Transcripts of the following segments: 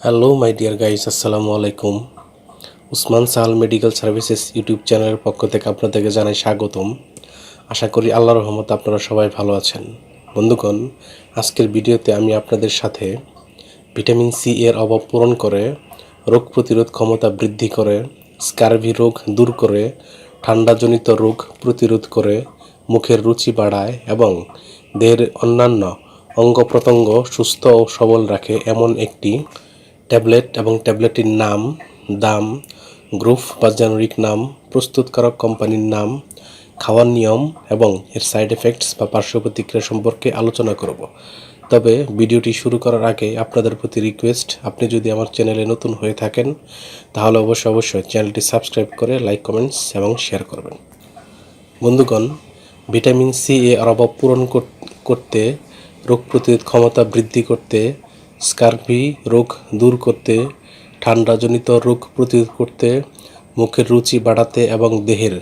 Hello my dear guys, আসসালামু আলাইকুম। Usman Sahal medical services YouTube চ্যানেলের পক্ষ থেকে আপনাদেরকে জানাই স্বাগতম। আশা করি আল্লাহর রহমতে আপনারা সবাই ভালো আছেন। বন্ধুগণ, আজকের ভিডিওতে আমি আপনাদের সাথে ভিটামিন সি এর অভাব পূরণ করে, রোগ প্রতিরোধ ক্ষমতা বৃদ্ধি করে, স্কারভি রোগ দূর করে, ঠান্ডাজনিত রোগ প্রতিরোধ করে, মুখের রুচি বাড়ায় এবং দেহের অন্যান্য অঙ্গ প্রত্যঙ্গ সুস্থ ও সবল রাখে এমন একটি ট্যাবলেট এবং ট্যাবলেটটির নাম, দাম, গ্রুপ বা জেনেরিক নাম, প্রস্তুতকারক কোম্পানির নাম, খাওয়ার নিয়ম এবং এর সাইড এফেক্টস বা পার্শ্ব প্রতিক্রিয়া সম্পর্কে আলোচনা করব। তবে ভিডিওটি শুরু করার আগে আপনাদের প্রতি রিকোয়েস্ট, আপনি যদি আমার চ্যানেলে নতুন হয়ে থাকেন তাহলে অবশ্যই চ্যানেলটি সাবস্ক্রাইব করে লাইক, কমেন্টস এবং শেয়ার করবেন। বন্ধুগণ, ভিটামিন সি এর অভাব পূরণ করতে, রোগ প্রতিরোধ ক্ষমতা বৃদ্ধি করতে, স্কারভি রোগ দূর করতে, ঠান্ডাজনিত রোগ প্রতিরোধ করতে, মুখের রুচি বাড়াতে এবং দেহের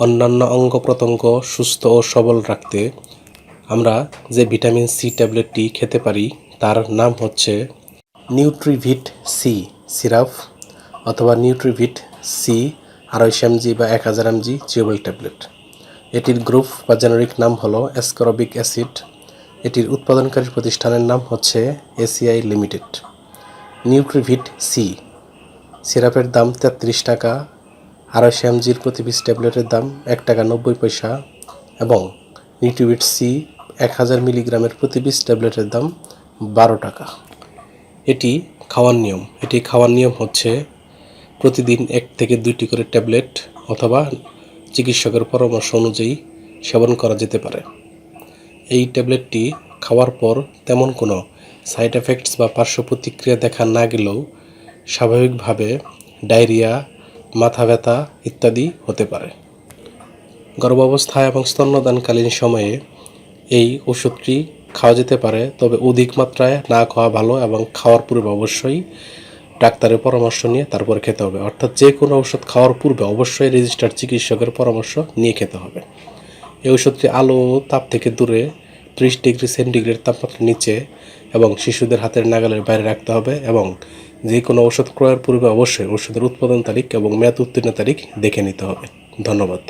অন্যান্য অঙ্গ প্রত্যঙ্গ সুস্থ ও সবল রাখতে আমরা যে ভিটামিন সি ট্যাবলেটটি খেতে পারি তার নাম হচ্ছে নিউট্রিভিট সি সিরাপ অথবা নিউট্রিভিট সি 250 mg বা 1000 mg চিউবল ট্যাবলেট। এটির গ্রুপ বা জেনেরিক নাম হলো অ্যাসকরবিক অ্যাসিড। এটির উৎপাদনকারী প্রতিষ্ঠানের নাম হচ্ছে এসিআই লিমিটেড। নিউট্রিভিট সি সিরাপের দাম 33 টাকা, 250 mg প্রতি পিস ট্যাবলেটের দাম 1 টাকা 90 পয়সা এবং নিউট্রিভিট সি 1000 মিলিগ্রামের প্রতি পিস ট্যাবলেটের দাম 12 টাকা। এটি খাওয়ার নিয়ম হচ্ছে প্রতিদিন 1 থেকে 2টি করে ট্যাবলেট অথবা চিকিৎসকের পরামর্শ অনুযায়ী সেবন করা যেতে পারে। এই ট্যাবলেটটি খাওয়ার পর তেমন কোনো সাইড এফেক্টস বা পার্শ্ব প্রতিক্রিয়া দেখা না গেলেও স্বাভাবিকভাবে ডায়রিয়া, মাথা ব্যথা ইত্যাদি হতে পারে। গর্ভাবস্থায় এবং স্তন্যদানকালীন সময়ে এই ওষুধটি খাওয়া যেতে পারে, তবে অধিক মাত্রায় না খাওয়া ভালো এবং খাওয়ার পূর্বে অবশ্যই ডাক্তারের পরামর্শ নিয়ে তারপর খেতে হবে। অর্থাৎ যে কোনো ওষুধ খাওয়ার পূর্বে অবশ্যই রেজিস্টার্ড চিকিৎসকের পরামর্শ নিয়ে খেতে হবে। এই ওষুধটি আলো তাপ থেকে দূরে 30 ডিগ্রি সেন্টিগ্রেড তাপমাত্রার নিচে এবং শিশুদের হাতের নাগালের বাইরে রাখতে হবে এবং যে কোনো ওষুধ ক্রয়ের পূর্বে অবশ্যই ওষুধের উৎপাদন তারিখ এবং মেয়াদ উত্তীর্ণ তারিখ দেখে নিতে হবে। ধন্যবাদ।